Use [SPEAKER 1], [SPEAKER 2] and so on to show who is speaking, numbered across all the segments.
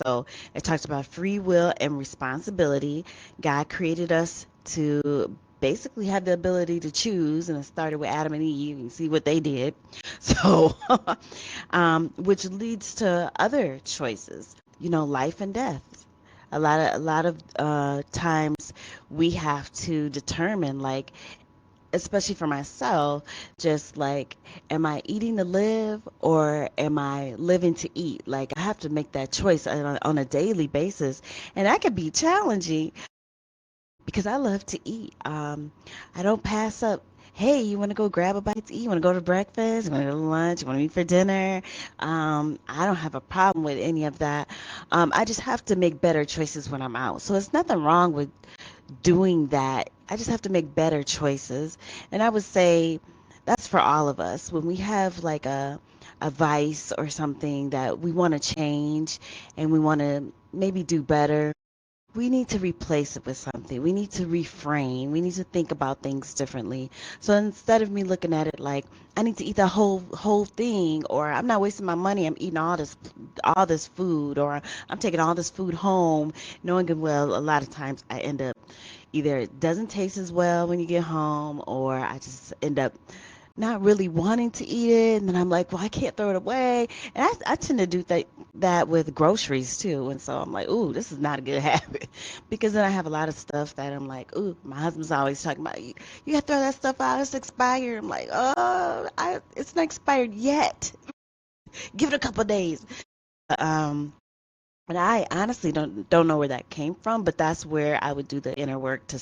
[SPEAKER 1] So it talks about free will and responsibility. God created us to basically have the ability to choose, and it started with Adam and Eve. You see what they did. So, which leads to other choices, life and death. A lot of times we have to determine, like, especially for myself, just like, am I eating to live or am I living to eat? Like, I have to make that choice on a daily basis. And that can be challenging because I love to eat. I don't pass up. Hey, you want to go grab a bite to eat? You want to go to breakfast? You want to go to lunch? You want to meet for dinner? I don't have a problem with any of that. I just have to make better choices when I'm out. So it's nothing wrong with doing that. I just have to make better choices. And I would say that's for all of us. When we have like a vice or something that we want to change and we want to maybe do better, we need to replace it with something. We need to reframe. We need to think about things differently. So instead of me looking at it like I need to eat the whole thing, or I'm not wasting my money, I'm eating all this food, or I'm taking all this food home, knowing good well a lot of times I end up either it doesn't taste as well when you get home, or I just end up not really wanting to eat it, and then I'm like, well, I can't throw it away. And I tend to do that with groceries too, and so I'm like, ooh, this is not a good habit, because then I have a lot of stuff that I'm like, ooh, my husband's always talking about, you got to throw that stuff out, it's expired. I'm like, oh, it's not expired yet. Give it a couple of days. Um, and I honestly don't know where that came from, but that's where I would do the inner work to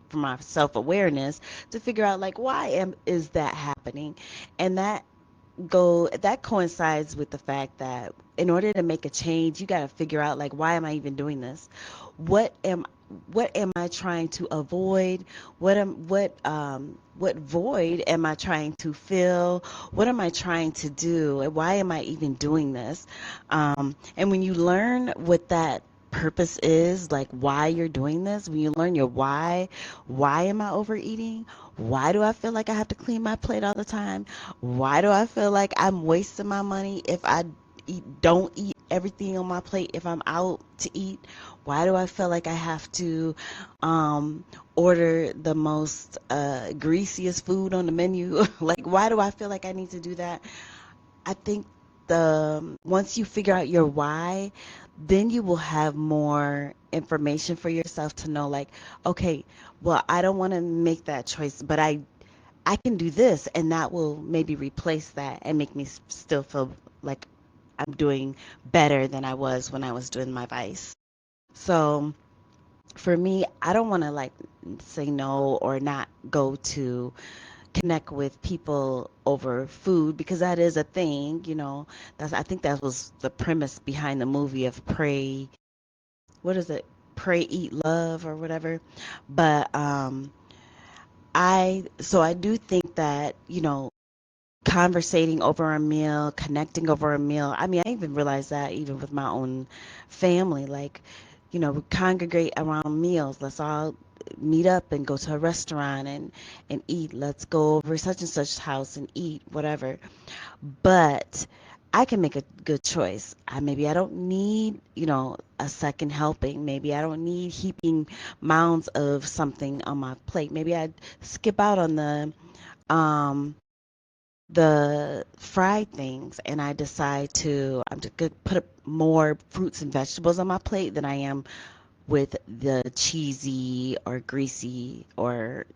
[SPEAKER 1] for my self-awareness, to figure out like why am is that happening. And that coincides with the fact that in order to make a change, you got to figure out like why am I even doing this? What am what am I trying to avoid? What void am I trying to fill? What am I trying to do? And why am I even doing this? And when you learn what that purpose is, like why you're doing this, when you learn your why am I overeating? Why do I feel like I have to clean my plate all the time? Why do I feel like I'm wasting my money if I don't eat everything on my plate if I'm out to eat? Why do I feel like I have to order the most greasiest food on the menu? Like, why do I feel like I need to do that? I think the once you figure out your why, then you will have more information for yourself to know, like, okay, well, I don't want to make that choice, but I can do this, and that will maybe replace that and make me still feel like I'm doing better than I was when I was doing my vice. So for me, I don't want to like say no or not go to connect with people over food, because that is a thing, I think that was the premise behind the movie of Pray, what is it? Pray, Eat, Love, or whatever. But I do think that, conversating over a meal, connecting over a meal. I mean, I even realized that even with my own family, like, we congregate around meals. Let's all meet up and go to a restaurant and eat. Let's go over such and such house and eat, whatever. But I can make a good choice. Maybe I don't need, a second helping. Maybe I don't need heaping mounds of something on my plate. Maybe I'd skip out on um the fried things, and I decide I'm just gonna put more fruits and vegetables on my plate than I am with the cheesy or greasy or,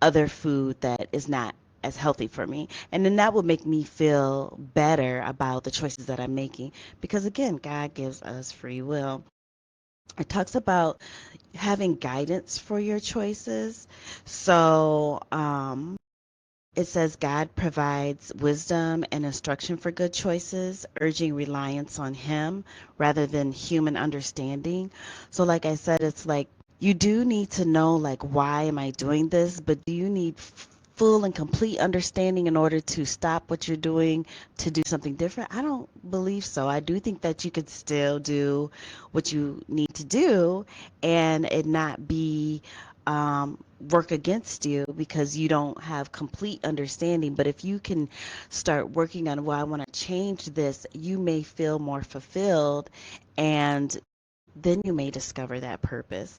[SPEAKER 1] other food that is not as healthy for me. And then that will make me feel better about the choices that I'm making, because again, God gives us free will. It talks about having guidance for your choices. So, it says God provides wisdom and instruction for good choices, urging reliance on Him rather than human understanding. So, like I said, it's like you do need to know, like, why am I doing this? But do you need full and complete understanding in order to stop what you're doing to do something different? I don't believe so. I do think that you could still do what you need to do and it not be. work against you because you don't have complete understanding. But if you can start working on, well, I want to change this, you may feel more fulfilled, and then you may discover that purpose.